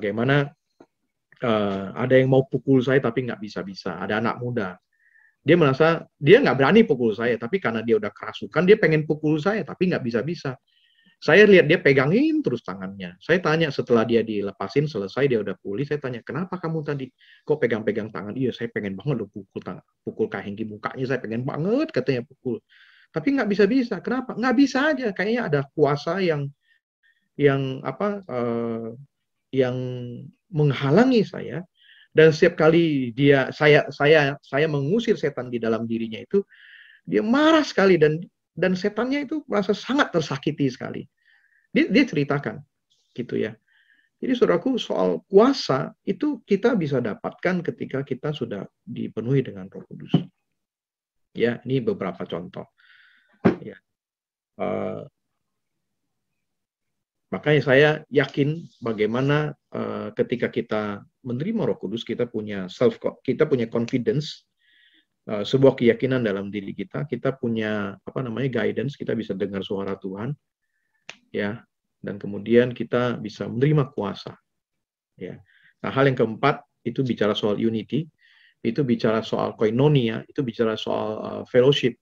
bagaimana ada yang mau pukul saya tapi nggak bisa-bisa. Ada anak muda. Dia merasa dia nggak berani pukul saya, tapi karena dia udah kerasukan, dia pengen pukul saya, tapi nggak bisa-bisa. Saya lihat dia pegangin terus tangannya. Saya tanya setelah dia dilepasin, selesai dia udah pulih, saya tanya, kenapa kamu tadi kok pegang-pegang tangan? Iya, saya pengen banget lo pukul tangan, pukul Kahenggi mukanya, saya pengen banget katanya pukul. Tapi nggak bisa-bisa. Kenapa? Nggak bisa aja. Kayaknya ada kuasa yang apa yang menghalangi saya. Dan setiap kali saya mengusir setan di dalam dirinya itu, dia marah sekali dan setannya itu merasa sangat tersakiti sekali. Dia ceritakan gitu ya. Jadi saudaraku, soal kuasa itu kita bisa dapatkan ketika kita sudah dipenuhi dengan Roh Kudus. Ya, ini beberapa contoh. Ya. Makanya saya yakin bagaimana ketika kita menerima Roh Kudus, kita punya confidence, sebuah keyakinan dalam diri kita punya guidance, kita bisa dengar suara Tuhan, ya, dan kemudian kita bisa menerima kuasa, ya. Nah, hal yang keempat itu bicara soal unity, itu bicara soal koinonia, itu bicara soal fellowship.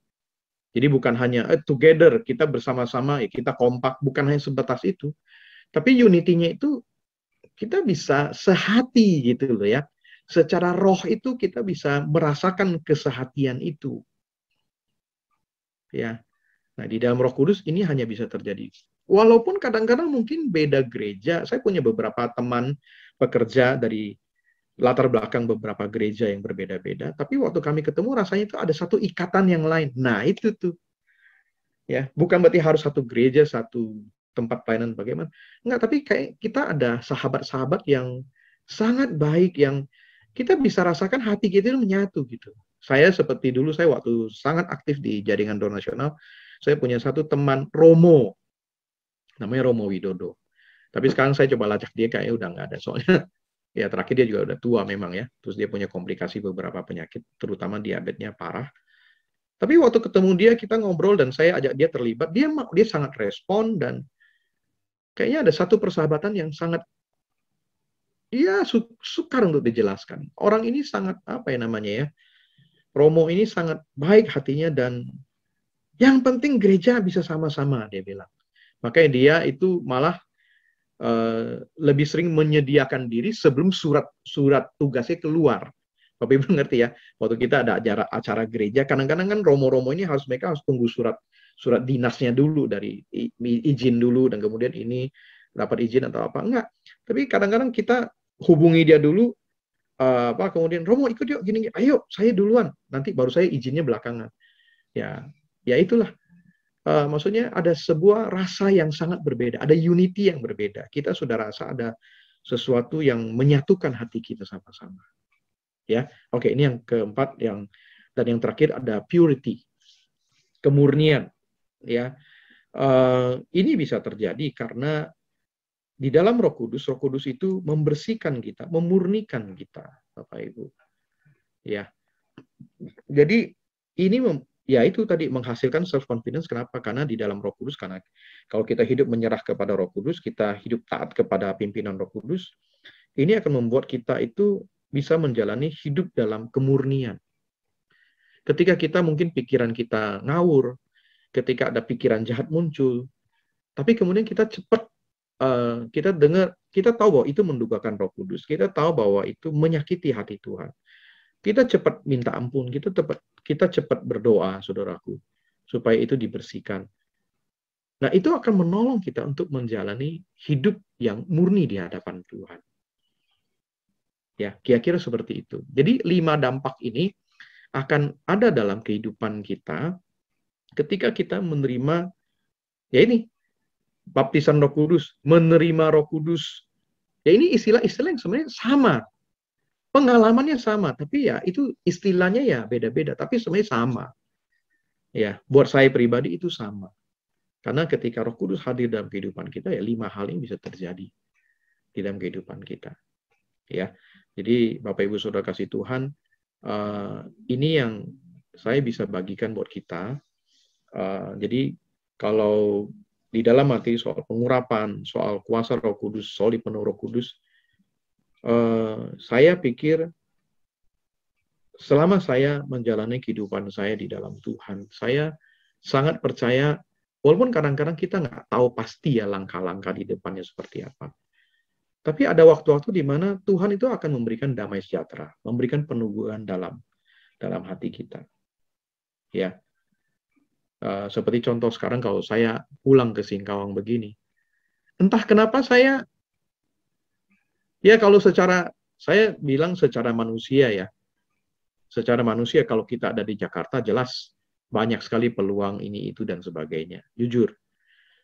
Jadi bukan hanya together, kita bersama-sama, ya, kita kompak, bukan hanya sebatas itu. Tapi unity-nya itu kita bisa sehati gitu loh ya. Secara roh itu kita bisa merasakan kesehatian itu. Ya. Nah, di dalam Roh Kudus ini hanya bisa terjadi. Walaupun kadang-kadang mungkin beda gereja. Saya punya beberapa teman pekerja dari latar belakang beberapa gereja yang berbeda-beda, tapi waktu kami ketemu rasanya itu ada satu ikatan yang lain. Nah, itu tuh. Ya, bukan berarti harus satu gereja, satu tempat pelayanan bagaimana. Enggak, tapi kayak kita ada sahabat-sahabat yang sangat baik, yang kita bisa rasakan hati kita itu menyatu gitu. Saya seperti dulu, saya waktu sangat aktif di jaringan donasional, saya punya satu teman Romo, namanya Romo Widodo. Tapi sekarang saya coba lacak dia, kayaknya udah nggak ada. Soalnya ya terakhir dia juga udah tua memang ya. Terus dia punya komplikasi beberapa penyakit, terutama diabetesnya parah. Tapi waktu ketemu dia, kita ngobrol dan saya ajak dia terlibat, dia sangat respon dan kayaknya ada satu persahabatan yang sangat sukar untuk dijelaskan. Orang ini sangat apa ya namanya ya, Romo ini sangat baik hatinya dan yang penting gereja bisa sama-sama, dia bilang. Makanya dia itu malah lebih sering menyediakan diri sebelum surat tugasnya keluar. Bapak Ibu ngerti ya, waktu kita ada acara gereja, kadang-kadang kan romo-romo ini mereka harus tunggu surat dinasnya dulu, dari izin dulu, dan kemudian ini dapat izin atau apa, enggak. Tapi kadang-kadang kita hubungi dia dulu, kemudian Romo ikut yuk, gini, ayo saya duluan, nanti baru saya izinnya belakangan. Ya itulah. Maksudnya ada sebuah rasa yang sangat berbeda, ada unity yang berbeda. Kita sudah rasa ada sesuatu yang menyatukan hati kita sama-sama. Ya, oke, ini yang keempat, dan yang terakhir ada purity, kemurnian. Ya, ini bisa terjadi karena di dalam Roh Kudus itu membersihkan kita, memurnikan kita, Bapak Ibu. Ya, jadi ini ya itu tadi menghasilkan self confidence. Kenapa? Karena di dalam Roh Kudus, karena kalau kita hidup menyerah kepada Roh Kudus, kita hidup taat kepada pimpinan Roh Kudus, ini akan membuat kita itu bisa menjalani hidup dalam kemurnian. Ketika kita mungkin pikiran kita ngawur, ketika ada pikiran jahat muncul, tapi kemudian kita cepat kita tahu bahwa itu mendukakan Roh Kudus, kita tahu bahwa itu menyakiti hati Tuhan. Kita cepat minta ampun, kita cepat berdoa, saudaraku, supaya itu dibersihkan. Nah, itu akan menolong kita untuk menjalani hidup yang murni di hadapan Tuhan. Ya, kira-kira seperti itu. Jadi 5 dampak ini akan ada dalam kehidupan kita ketika kita menerima, ya ini, baptisan Roh Kudus, menerima Roh Kudus. Ya ini istilah-istilah yang sebenarnya sama. Pengalamannya sama, tapi ya itu istilahnya ya beda-beda, tapi sebenarnya sama. Ya, buat saya pribadi itu sama. Karena ketika Roh Kudus hadir dalam kehidupan kita, ya 5 hal ini bisa terjadi di dalam kehidupan kita. Ya, jadi Bapak Ibu Saudara kasih Tuhan, ini yang saya bisa bagikan buat kita. Jadi kalau di dalam materi soal pengurapan, soal kuasa Roh Kudus, soal dipenuhi Roh Kudus, Saya pikir selama saya menjalani kehidupan saya di dalam Tuhan, saya sangat percaya, walaupun kadang-kadang kita nggak tahu pasti ya langkah-langkah di depannya seperti apa. Tapi ada waktu-waktu di mana Tuhan itu akan memberikan damai sejahtera, memberikan peneguhan dalam hati kita. Ya, seperti contoh sekarang kalau saya pulang ke Singkawang begini, entah kenapa saya, ya kalau saya bilang secara manusia ya, secara manusia kalau kita ada di Jakarta jelas banyak sekali peluang ini itu dan sebagainya. Jujur,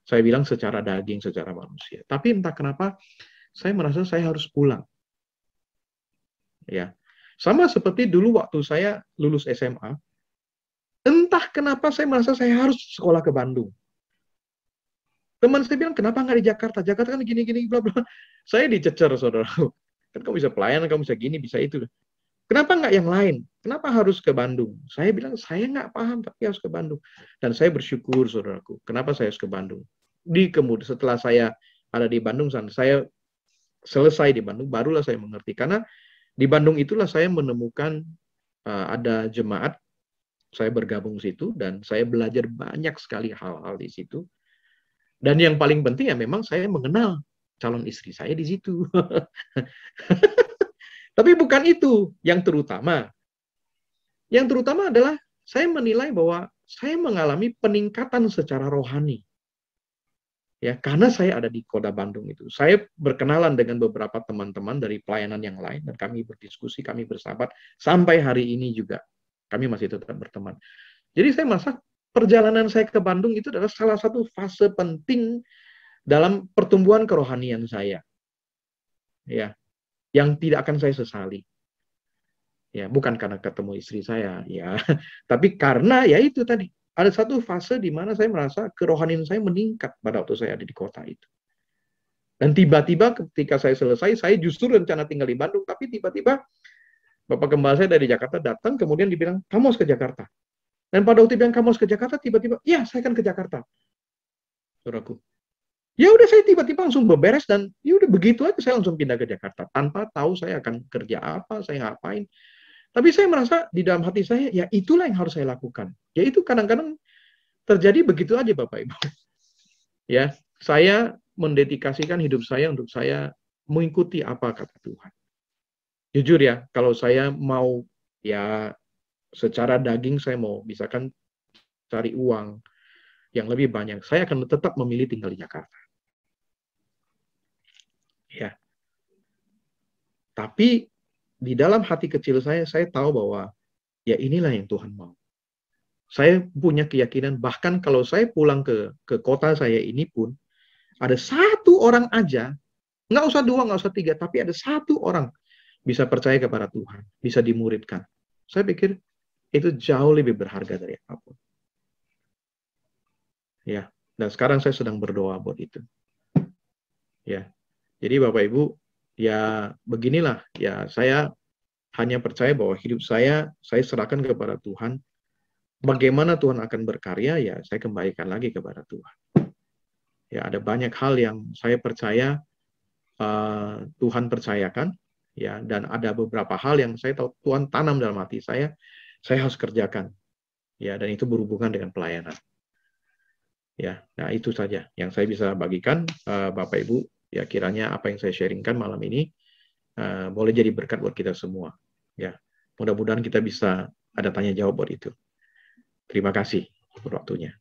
saya bilang secara daging, secara manusia. Tapi entah kenapa saya merasa saya harus pulang. Ya, sama seperti dulu waktu saya lulus SMA, entah kenapa saya merasa saya harus sekolah ke Bandung. Teman saya bilang, kenapa nggak di Jakarta? Jakarta kan gini-gini, bla bla. Saya dicecer, saudara. Kan kamu bisa pelayanan, kamu bisa gini, bisa itu. Kenapa nggak yang lain? Kenapa harus ke Bandung? Saya bilang, saya nggak paham, tapi harus ke Bandung. Dan saya bersyukur, saudaraku. Kenapa saya harus ke Bandung? Setelah saya ada di Bandung, saya selesai di Bandung, barulah saya mengerti. Karena di Bandung itulah saya menemukan ada jemaat, saya bergabung situ, dan saya belajar banyak sekali hal-hal di situ. Dan yang paling penting ya memang saya mengenal calon istri saya di situ. Tapi bukan itu yang terutama. Yang terutama adalah saya menilai bahwa saya mengalami peningkatan secara rohani. Ya, karena saya ada di Kota Bandung itu. Saya berkenalan dengan beberapa teman-teman dari pelayanan yang lain dan kami berdiskusi, kami bersahabat sampai hari ini juga. Kami masih tetap berteman. Jadi saya merasa perjalanan saya ke Bandung itu adalah salah satu fase penting dalam pertumbuhan kerohanian saya. Ya, yang tidak akan saya sesali. Ya, bukan karena ketemu istri saya, ya, tapi karena ya itu tadi ada satu fase di mana saya merasa kerohanian saya meningkat pada waktu saya ada di kota itu. Dan tiba-tiba ketika saya selesai, saya justru rencana tinggal di Bandung, tapi tiba-tiba Bapak Gembala saya dari Jakarta datang, kemudian dibilang, kamu harus ke Jakarta. Dan pada waktu bilang kamu harus ke Jakarta, tiba-tiba, ya saya akan ke Jakarta. Saudaraku. Ya udah saya tiba-tiba langsung beberes dan ya udah begitu aja saya langsung pindah ke Jakarta tanpa tahu saya akan kerja apa, saya ngapain. Tapi saya merasa di dalam hati saya ya itulah yang harus saya lakukan. Ya itu kadang-kadang terjadi begitu aja Bapak Ibu. Ya, saya mendedikasikan hidup saya untuk saya mengikuti apa kata Tuhan. Jujur ya, kalau saya mau ya secara daging saya mau misalkan cari uang yang lebih banyak, saya akan tetap memilih tinggal di Jakarta. Ya. Tapi di dalam hati kecil saya tahu bahwa ya inilah yang Tuhan mau. Saya punya keyakinan bahkan kalau saya pulang ke kota saya ini pun ada satu orang aja, nggak usah dua, nggak usah tiga, tapi ada satu orang bisa percaya kepada Tuhan, bisa dimuridkan. Saya pikir itu jauh lebih berharga dari apapun. Ya, dan sekarang saya sedang berdoa buat itu. Ya, jadi Bapak Ibu, ya beginilah, ya saya hanya percaya bahwa hidup saya serahkan kepada Tuhan. Bagaimana Tuhan akan berkarya, ya saya kembalikan lagi kepada Tuhan. Ya, ada banyak hal yang saya percaya Tuhan percayakan, ya, dan ada beberapa hal yang saya tahu Tuhan tanam dalam hati saya harus kerjakan, ya, dan itu berhubungan dengan pelayanan. Ya, nah itu saja yang saya bisa bagikan, Bapak Ibu. Ya, kiranya apa yang saya sharingkan malam ini boleh jadi berkat buat kita semua. Ya, mudah-mudahan kita bisa ada tanya jawab buat itu. Terima kasih untuk waktunya.